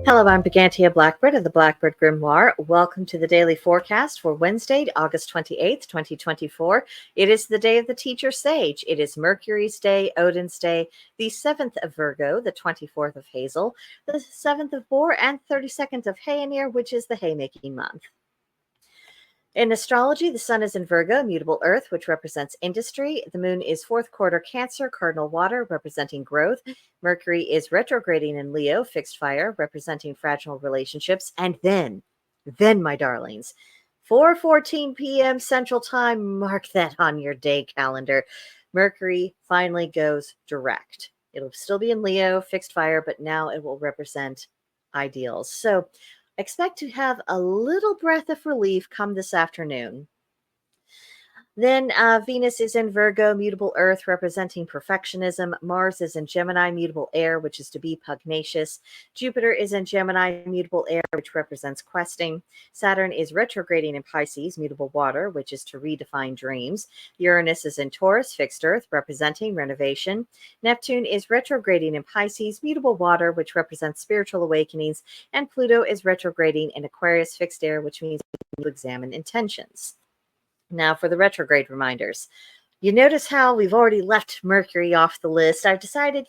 Hello, I'm Brigantia Blackbird of the Blackbird Grimoire. Welcome to the daily forecast for Wednesday, August 28th, 2024. It is the day of the teacher sage. It is Mercury's day, Odin's day, the 7th of Virgo, the 24th of Hazel, the 7th of Boar, and 32nd of Hayanir, which is the haymaking month. In astrology, the sun is in Virgo, mutable earth, which represents industry. The moon is fourth quarter Cancer, cardinal water, representing growth. Mercury is retrograding in Leo, fixed fire, representing fragile relationships. And then, my darlings, 4:14 p.m. Central Time, mark that on your day calendar. Mercury finally goes direct. It'll still be in Leo, fixed fire, but now it will represent ideals. So expect to have a little breath of relief come this afternoon. Then Venus is in Virgo, mutable earth, representing perfectionism. Mars is in Gemini, mutable air, which is to be pugnacious. Jupiter is in Gemini, mutable air, which represents questing. Saturn is retrograding in Pisces, mutable water, which is to redefine dreams. Uranus is in Taurus, fixed earth, representing renovation. Neptune is retrograding in Pisces, mutable water, which represents spiritual awakenings. And Pluto is retrograding in Aquarius, fixed air, which means to examine intentions. Now for the retrograde reminders. You notice how we've already left Mercury off the list. I've decided,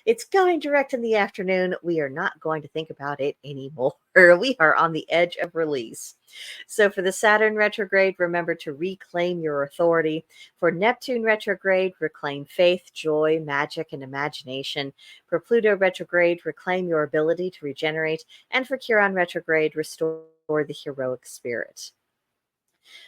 it's going direct in the afternoon. We are not going to think about it anymore. We are on the edge of release. So for the Saturn retrograde, remember to reclaim your authority. For Neptune retrograde, reclaim faith, joy, magic, and imagination. For Pluto retrograde, reclaim your ability to regenerate. And for Chiron retrograde, restore the heroic spirit.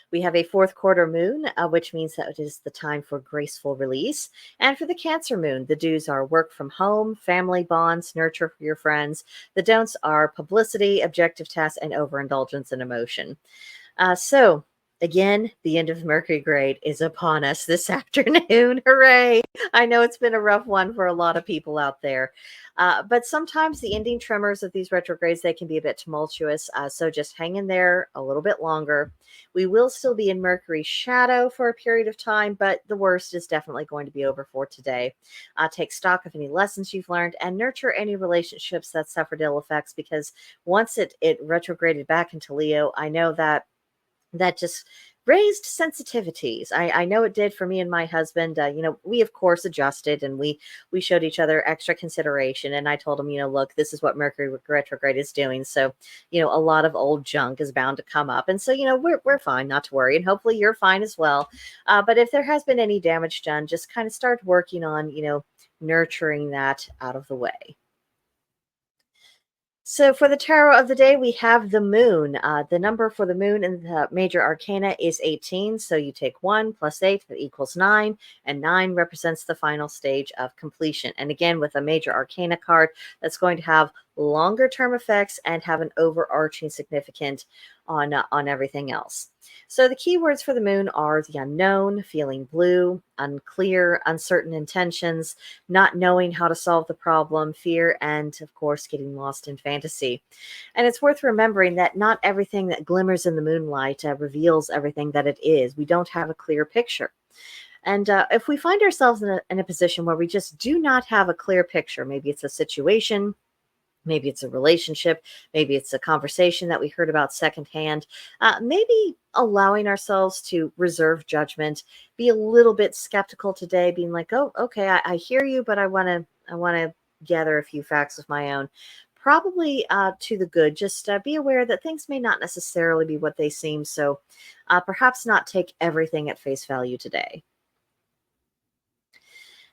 We have a fourth quarter moon, which means that it is the time for graceful release. And for the Cancer moon, the do's are work from home, family bonds, nurture for your friends. The don'ts are publicity, objective tasks, and overindulgence in emotion. So again, the end of Mercury grade is upon us this afternoon. Hooray! I know it's been a rough one for a lot of people out there. But sometimes the ending tremors of these retrogrades, they can be a bit tumultuous. So just hang in there a little bit longer. We will still be in Mercury's shadow for a period of time, but the worst is definitely going to be over for today. Take stock of any lessons you've learned and nurture any relationships that suffered ill effects, because once it retrograded back into Leo, I know that just raised sensitivities. I know it did for me and my husband. We of course adjusted, and we showed each other extra consideration. And I told him, look, this is what Mercury retrograde is doing. So, a lot of old junk is bound to come up. And so, we're fine, not to worry. And hopefully you're fine as well. But if there has been any damage done, just kind of start working on, nurturing that out of the way. So for the tarot of the day, we have the moon. The number for the moon in the major arcana is 18. So you take 1 plus 8, that equals 9. And 9 represents the final stage of completion. And again, with a major arcana card, that's going to have longer term effects and have an overarching significance on everything else. So the keywords for the moon are the unknown, feeling blue, unclear, uncertain intentions, not knowing how to solve the problem, fear, and of course, getting lost in fantasy. And it's worth remembering that not everything that glimmers in the moonlight reveals everything that it is. We don't have a clear picture. And if we find ourselves in a position where we just do not have a clear picture, maybe it's a situation, maybe it's a relationship, maybe it's a conversation that we heard about secondhand, maybe allowing ourselves to reserve judgment, be a little bit skeptical today, being like, oh, okay, I hear you, but I want to gather a few facts of my own. Probably to the good. Just be aware that things may not necessarily be what they seem. So perhaps not take everything at face value today.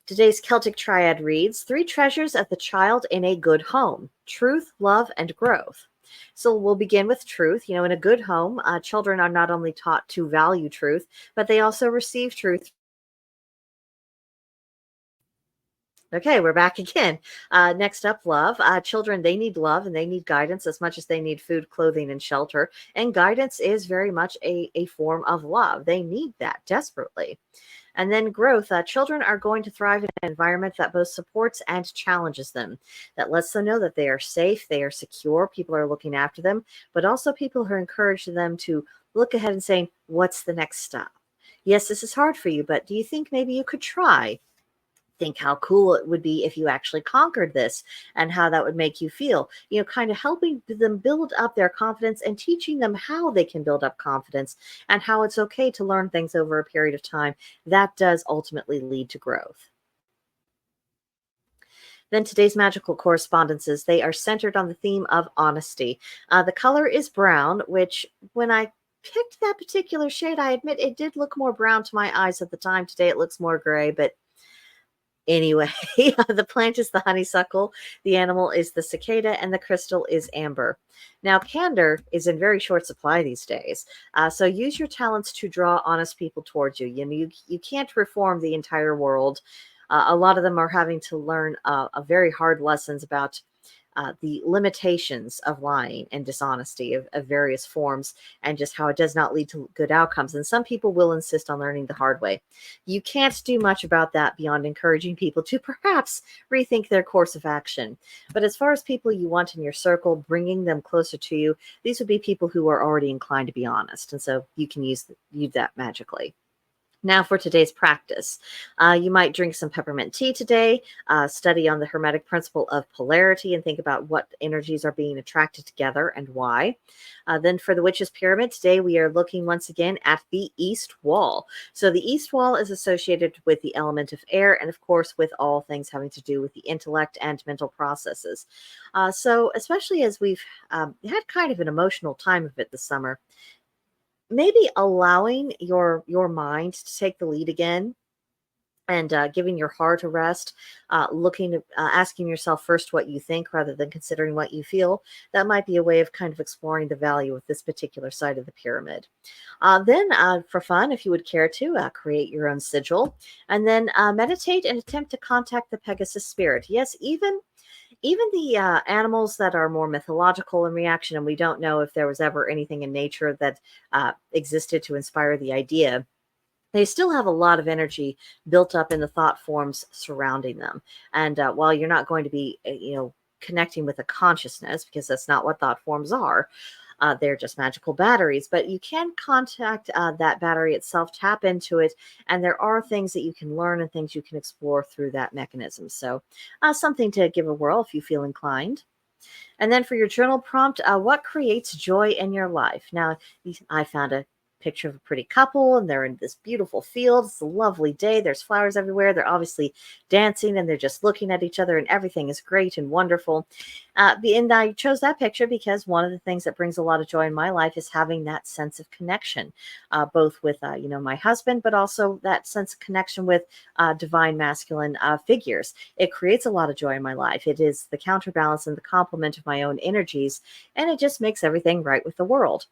Today's Celtic Triad reads, 3 treasures of the child in a good home: truth, love, and growth. So we'll begin with truth. In a good home, children are not only taught to value truth, but they also receive truth. Okay, we're back again. Next up, love. Children, they need love and they need guidance as much as they need food, clothing, and shelter. And guidance is very much a form of love. They need that desperately. And then growth. Children are going to thrive in an environment that both supports and challenges them, that lets them know that they are safe, they are secure, people are looking after them, but also people who encourage them to look ahead and saying, what's the next step? Yes, this is hard for you, but do you think maybe you could try? Think how cool it would be if you actually conquered this and how that would make you feel. Kind of helping them build up their confidence and teaching them how they can build up confidence and how it's okay to learn things over a period of time. That does ultimately lead to growth. Then today's magical correspondences, they are centered on the theme of honesty. The color is brown, which when I picked that particular shade, I admit it did look more brown to my eyes at the time. Today it looks more gray, but anyway, the plant is the honeysuckle, the animal is the cicada, and the crystal is amber. Now, candor is in very short supply these days, so use your talents to draw honest people towards you. You can't reform the entire world. A lot of them are having to learn a very hard lessons about the limitations of lying and dishonesty of various forms, and just how it does not lead to good outcomes. And some people will insist on learning the hard way. You can't do much about that beyond encouraging people to perhaps rethink their course of action. But as far as people you want in your circle, bringing them closer to you, these would be people who are already inclined to be honest. And so you can use that magically. Now for today's practice. You might drink some peppermint tea today, study on the Hermetic principle of polarity, and think about what energies are being attracted together and why. Then for the Witch's Pyramid, today we are looking once again at the East Wall. So the East Wall is associated with the element of air, and of course with all things having to do with the intellect and mental processes. So especially as we've had kind of an emotional time of it this summer, maybe allowing your mind to take the lead again, and giving your heart a rest, asking yourself first what you think rather than considering what you feel. That might be a way of kind of exploring the value of this particular side of the pyramid. Then for fun, if you would care to, create your own sigil, and then meditate and attempt to contact the Pegasus spirit. Yes, even the animals that are more mythological in reaction, and we don't know if there was ever anything in nature that existed to inspire the idea, they still have a lot of energy built up in the thought forms surrounding them. And while you're not going to be, connecting with a consciousness, because that's not what thought forms are, they're just magical batteries, but you can contact that battery itself, tap into it, and there are things that you can learn and things you can explore through that mechanism. So something to give a whirl if you feel inclined. And then for your journal prompt, what creates joy in your life? Now, I found a picture of a pretty couple, and they're in this beautiful field. It's a lovely day. There's flowers everywhere. They're obviously dancing, and they're just looking at each other, and everything is great and wonderful. And I chose that picture because one of the things that brings a lot of joy in my life is having that sense of connection, both with my husband, but also that sense of connection with divine masculine figures. It creates a lot of joy in my life. It is the counterbalance and the complement of my own energies, and it just makes everything right with the world.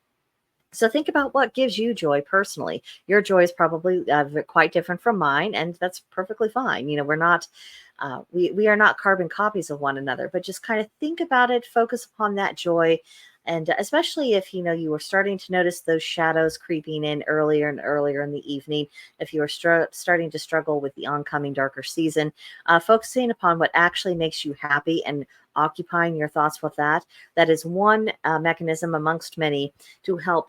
So think about what gives you joy personally. Your joy is probably quite different from mine, and that's perfectly fine. We're not, we are not carbon copies of one another, but just kind of think about it, focus upon that joy. And especially if, you are starting to notice those shadows creeping in earlier and earlier in the evening, if you are starting to struggle with the oncoming darker season, focusing upon what actually makes you happy and occupying your thoughts with that is one mechanism amongst many to help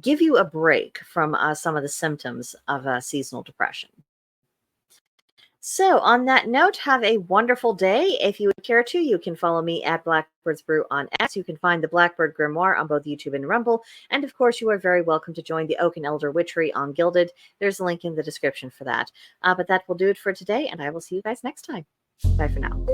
give you a break from some of the symptoms of seasonal depression. So, on that note, have a wonderful day. If you would care to, you can follow me at Blackbird's Brew on X. You can find the Blackbird Grimoire on both YouTube and Rumble. And of course, you are very welcome to join the Oak and Elder Witchery on Gilded. There's a link in the description for that. But that will do it for today, and I will see you guys next time. Bye for now.